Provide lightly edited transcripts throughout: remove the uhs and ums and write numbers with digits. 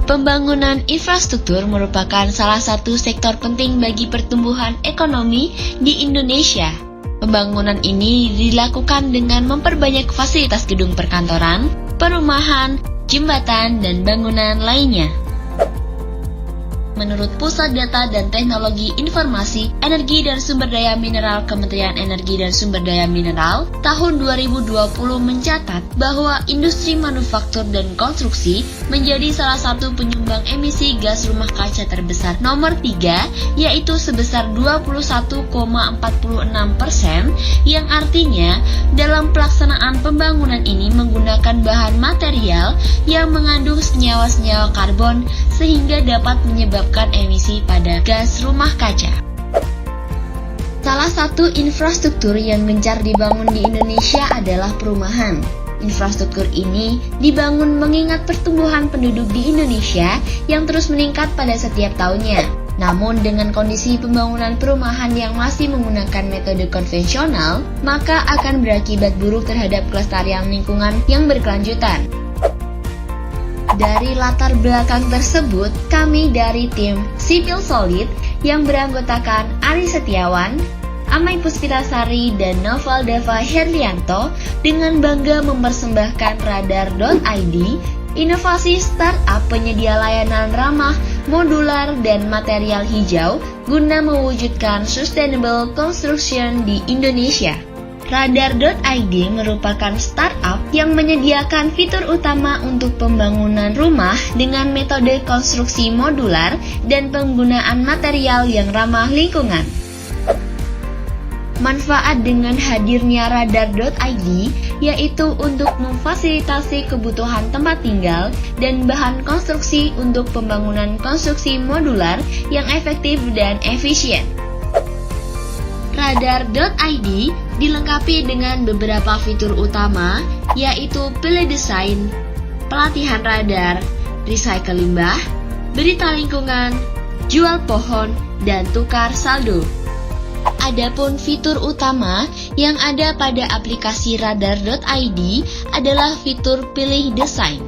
Pembangunan infrastruktur merupakan salah satu sektor penting bagi pertumbuhan ekonomi di Indonesia. Pembangunan ini dilakukan dengan memperbanyak fasilitas gedung perkantoran, perumahan, jembatan, dan bangunan lainnya. Menurut Pusat Data dan Teknologi Informasi, Energi dan Sumber Daya Mineral Kementerian Energi dan Sumber Daya Mineral, tahun 2020 mencatat bahwa industri manufaktur dan konstruksi menjadi salah satu penyumbang emisi gas rumah kaca terbesar nomor 3, yaitu sebesar 21,46%, yang artinya dalam pelaksanaan pembangunan ini menggunakan bahan material yang mengandung senyawa-senyawa karbon sehingga dapat menyebabkan emisi pada gas rumah kaca. Salah satu infrastruktur yang gencar dibangun di Indonesia adalah perumahan. Infrastruktur ini dibangun mengingat pertumbuhan penduduk di Indonesia yang terus meningkat pada setiap tahunnya. Namun dengan kondisi pembangunan perumahan yang masih menggunakan metode konvensional, maka akan berakibat buruk terhadap kelestarian lingkungan yang berkelanjutan. Dari latar belakang tersebut, kami dari tim Sipil Solid yang beranggotakan Ari Setiawan, Amai Puspitasari, dan Noval Dava Herlianto dengan bangga mempersembahkan Radar.id, inovasi startup penyedia layanan ramah, modular, dan material hijau guna mewujudkan sustainable construction di Indonesia. Radar.id merupakan startup yang menyediakan fitur utama untuk pembangunan rumah dengan metode konstruksi modular dan penggunaan material yang ramah lingkungan. Manfaat dengan hadirnya Radar.id yaitu untuk memfasilitasi kebutuhan tempat tinggal dan bahan konstruksi untuk pembangunan konstruksi modular yang efektif dan efisien. Radar.id dilengkapi dengan beberapa fitur utama, yaitu pilih desain, pelatihan radar, recycle limbah, berita lingkungan, jual pohon, dan tukar saldo. Adapun fitur utama yang ada pada aplikasi Radar.id adalah fitur pilih desain.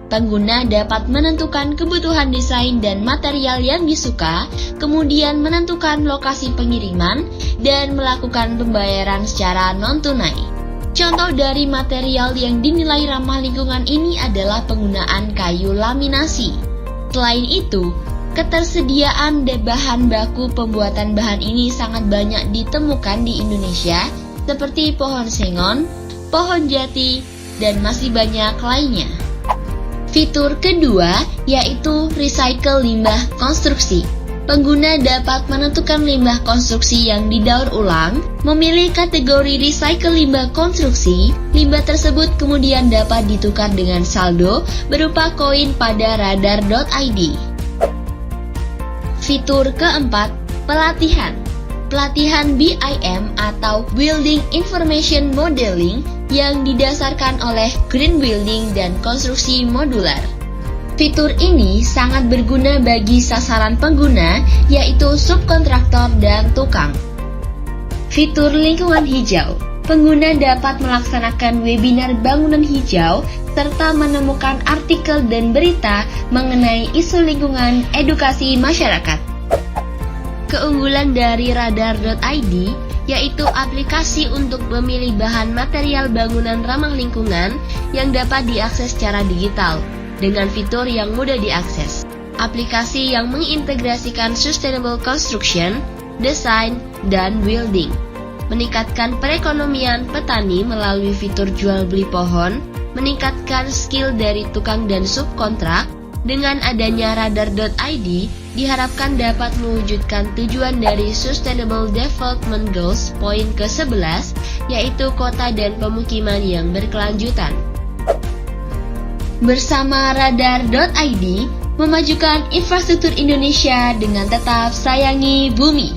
Pengguna dapat menentukan kebutuhan desain dan material yang disuka, kemudian menentukan lokasi pengiriman, dan melakukan pembayaran secara non-tunai. Contoh dari material yang dinilai ramah lingkungan ini adalah penggunaan kayu laminasi. Selain itu, ketersediaan bahan baku pembuatan bahan ini sangat banyak ditemukan di Indonesia, seperti pohon sengon, pohon jati, dan masih banyak lainnya. Fitur kedua yaitu recycle limbah konstruksi. Pengguna dapat menentukan limbah konstruksi yang didaur ulang, memilih kategori recycle limbah konstruksi. Limbah tersebut kemudian dapat ditukar dengan saldo berupa koin pada Radar.id. Fitur keempat, pelatihan. Pelatihan BIM atau Building Information Modeling yang didasarkan oleh green building dan konstruksi modular. Fitur ini sangat berguna bagi sasaran pengguna, yaitu subkontraktor dan tukang. Fitur lingkungan hijau. Pengguna dapat melaksanakan webinar bangunan hijau serta menemukan artikel dan berita mengenai isu lingkungan edukasi masyarakat. Keunggulan dari Radar.id yaitu aplikasi untuk memilih bahan material bangunan ramah lingkungan yang dapat diakses secara digital dengan fitur yang mudah diakses. Aplikasi yang mengintegrasikan sustainable construction, design, dan building. Meningkatkan perekonomian petani melalui fitur jual beli pohon, meningkatkan skill dari tukang dan subkontrak. Dengan adanya Radar.id, diharapkan dapat mewujudkan tujuan dari Sustainable Development Goals poin ke-11, yaitu kota dan pemukiman yang berkelanjutan. Bersama Radar.id, memajukan infrastruktur Indonesia dengan tetap sayangi bumi.